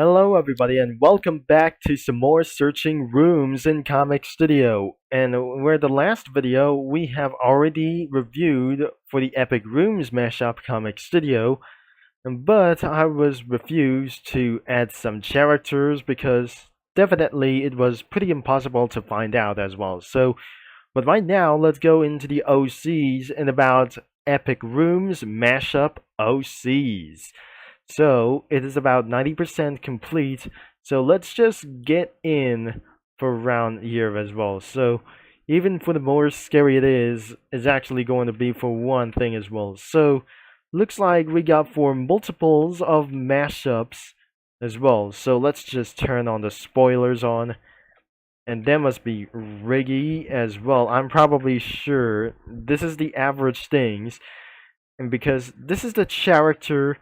Hello, everybody, and welcome back to some more searching rooms in Comic Studio. And where the last video we have already reviewed for the Epic Rooms Mashup Comic Studio, but I was refused to add some characters because definitely it was pretty impossible to find out as well. But right now, let's go into the OCs and about Epic Rooms Mashup OCs. So it is about 90% complete. So let's just get in for round here as well. So even for the more scary it is, it's actually going to be for one thing as well. So looks like we got for multiples of mashups as well. So let's just turn on the spoilers on. And that must be Riggy as well. I'm probably sure this is the average things. And because this is the character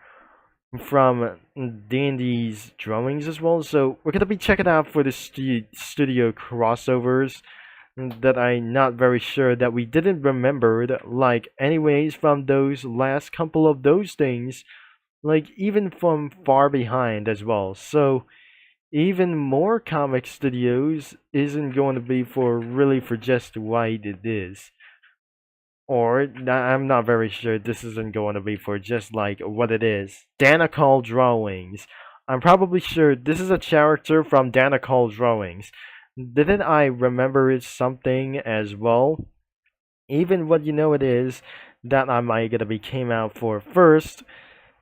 from D&D's drawings as well. So we're gonna be checking out for the studio crossovers that I'm not very sure that we didn't remember. Like anyways, from those last couple of those things, like even from far behind as well. So even more comic studios isn't going to be for really for just what it is. Or I'm not very sure this isn't going to be for just like what it is. Danacol drawings. I'm probably sure this is a character from Danacol drawings. Didn't I remember it something as well? Even what you know it is that I might gonna be came out for first.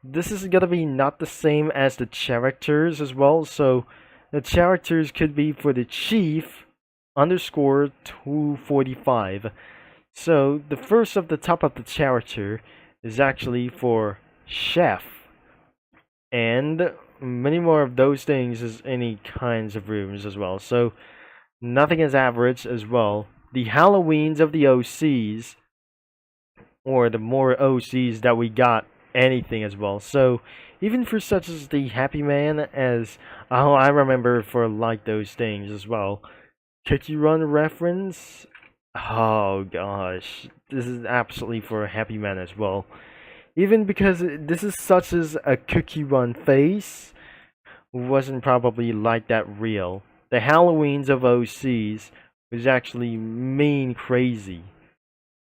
This is gonna be not the same as the characters as well. So the characters could be for the chief underscore 245. So the first of the top of the character is actually for chef, and many more of those things as any kinds of rooms as well. So nothing is average as well. The Halloweens of the OCs, or the more OCs that we got, anything as well. So even for such as the Happy Man, as oh I remember for like those things as well. Cookie Run reference. Oh gosh, this is absolutely for a Happy Man as well. Even because this is such as a Cookie Run face, wasn't probably like that real. The Halloweens of OCs was actually mean crazy.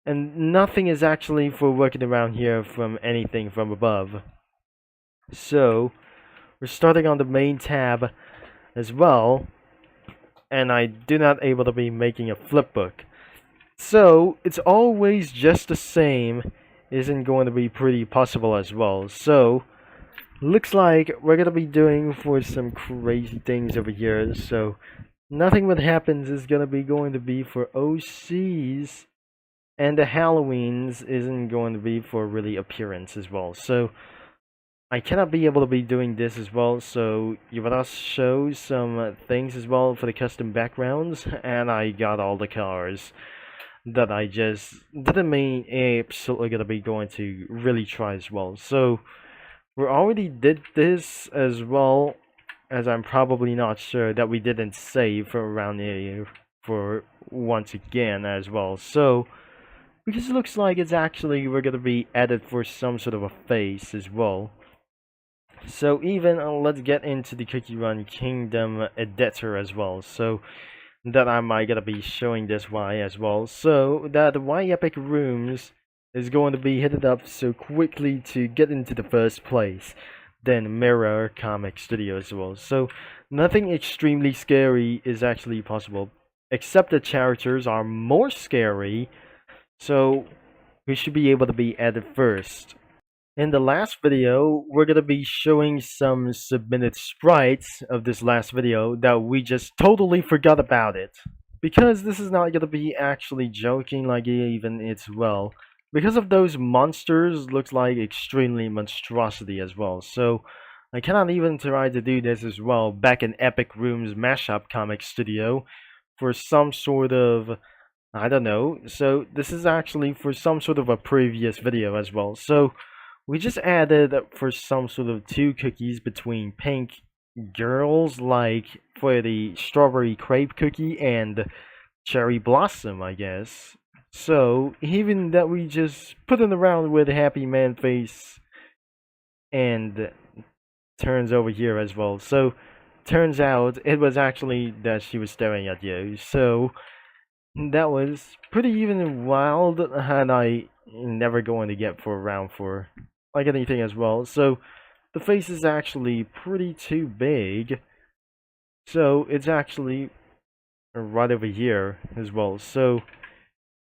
And nothing is actually for working around here from anything from above. So, we're starting on the main tab as well. And I do not able to be making a flipbook. So, it's always just the same isn't going to be pretty possible as well. So, looks like we're going to be doing for some crazy things over here. So, nothing that happens is going to be for OCs. And the Halloweens isn't going to be for really appearance as well. So, I cannot be able to be doing this as well, so you let us show some things as well for the custom backgrounds, and I got all the cars that I just didn't mean absolutely gonna be going to really try as well. So we already did this as well, as I'm probably not sure that we didn't save for around here for once again as well. So because it looks like it's actually we're gonna be added for some sort of a face as well. So even let's get into the Cookie Run Kingdom editor as well. So that I might gonna be showing this Y as well. So that the Y Epic Rooms is going to be headed up so quickly to get into the first place. Then Mirror Comic Studio as well. So nothing extremely scary is actually possible. Except the characters are more scary. So we should be able to be added first. In the last video, we're gonna be showing some submitted sprites of this last video that we just totally forgot about it. Because this is not gonna be actually joking like even it's well. Because of those monsters looks like extremely monstrosity as well. So I cannot even try to do this as well back in Epic Rooms Mashup Comic Studio for some sort of I don't know. So this is actually for some sort of a previous video as well. So we just added for some sort of two cookies between pink girls, like for the strawberry crepe cookie and cherry blossom, I guess. So even that we just put it around with Happy Man face and turns over here as well. So turns out it was actually that she was staring at you. So that was pretty even wild, and I never going to get for around for like anything as well. So the face is actually pretty too big. So it's actually right over here as well. So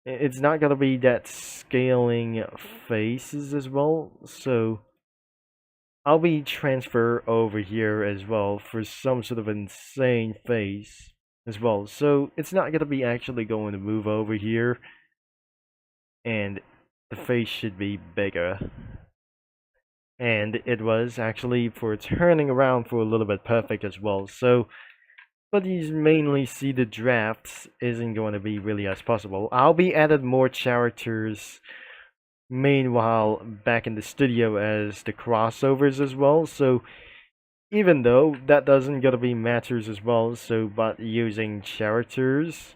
it's not gonna be that scaling faces as well. So I'll be transfer over here as well for some sort of insane face as well. So it's not gonna be actually going to move over here, and the face should be bigger. And it was actually for turning around for a little bit perfect as well. So but you mainly see the drafts isn't going to be really as possible. I'll be added more characters meanwhile back in the studio as the crossovers as well. So even though that doesn't gonna be matters as well, so but using characters,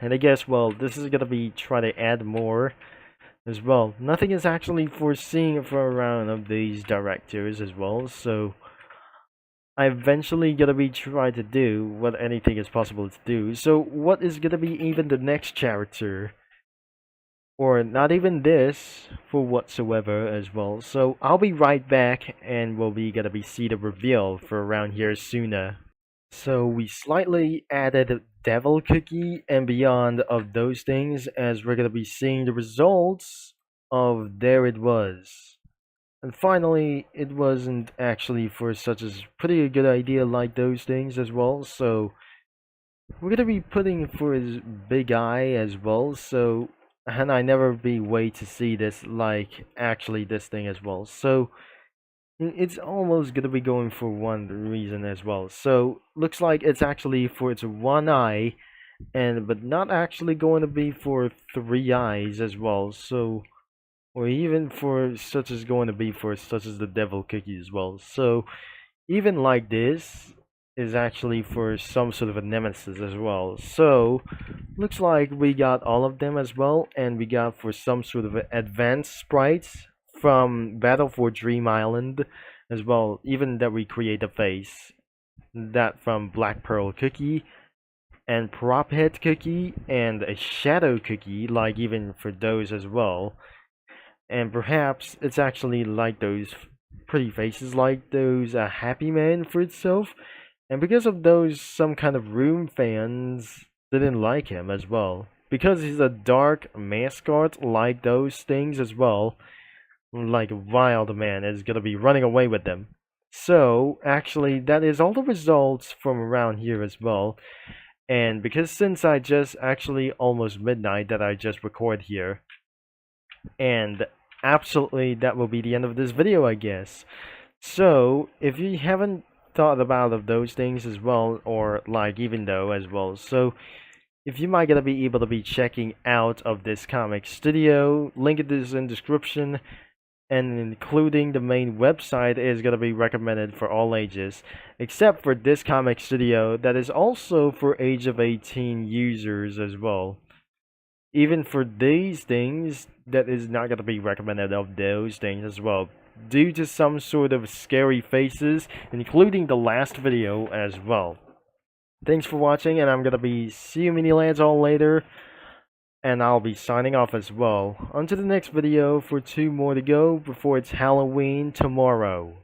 and I guess well this is gonna be try to add more as well. Nothing is actually foreseeing for around of these directors as well. So I eventually gonna be trying to do what anything is possible to do. So what is gonna be even the next character? Or not even this for whatsoever as well. So I'll be right back and we'll be gonna be see the reveal for around here sooner. So we slightly added devil cookie and beyond of those things as we're gonna be seeing the results of there it was. And finally, it wasn't actually for such a pretty good idea like those things as well. So we're gonna be putting for his big eye as well. So and I never be way to see this like actually this thing as well. So it's almost gonna be going for one reason as well. So looks like it's actually for its one eye, and but not actually going to be for three eyes as well. So or even for such as going to be for such as the devil cookie as well. So even like this is actually for some sort of a nemesis as well. So looks like we got all of them as well, and we got for some sort of advanced sprites from Battle for Dream Island as well, even that we create a face. That from Black Pearl Cookie and Prop Head Cookie and a Shadow Cookie, like even for those as well. And perhaps it's actually like those pretty faces like those Happy Man for itself, and because of those some kind of room fans didn't like him as well because he's a dark mascot like those things as well, like Wild Man is gonna be running away with them. So actually that is all the results from around here as well, and because since I just actually almost midnight that I just record here, and absolutely that will be the end of this video I guess. So if you haven't thought about of those things as well, or like even though as well, so if you might gonna be able to be checking out of this comic studio, link it is in description, and including the main website is gonna be recommended for all ages, except for this comic studio that is also for age of 18 users as well. Even for these things, that is not going to be recommended of those things as well, due to some sort of scary faces, including the last video as well. Thanks for watching, and I'm going to be see you mini lads all later, and I'll be signing off as well. On to the next video for 2 more to go before it's Halloween tomorrow.